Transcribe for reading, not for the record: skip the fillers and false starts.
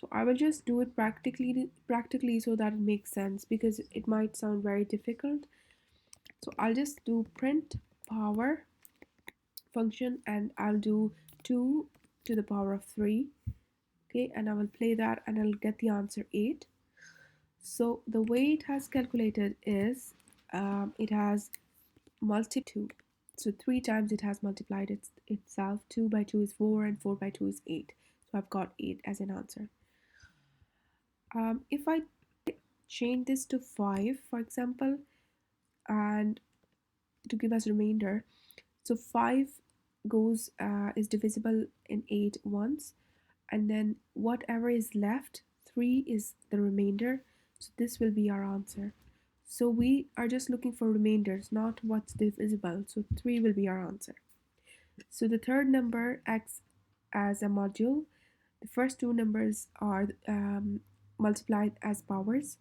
So I will just do it practically so that it makes sense, because it might sound very difficult. So I'll just do print power function, and I'll do 2 to the power of 3. Okay, and I will play that and I'll get the answer 8. So the way it has calculated is, it has multiplied 2. So 3 times it has multiplied itself. 2 by 2 is 4, and 4 by 2 is 8. So I've got 8 as an answer. If I change this to 5, for example, and to give us remainder, so 5 goes is divisible in 8 once, and then whatever is left, 3 is the remainder. So this will be our answer. So we are just looking for remainders, not what's divisible. So 3 will be our answer. So the third number acts as a module. The first two numbers are multiplied as powers.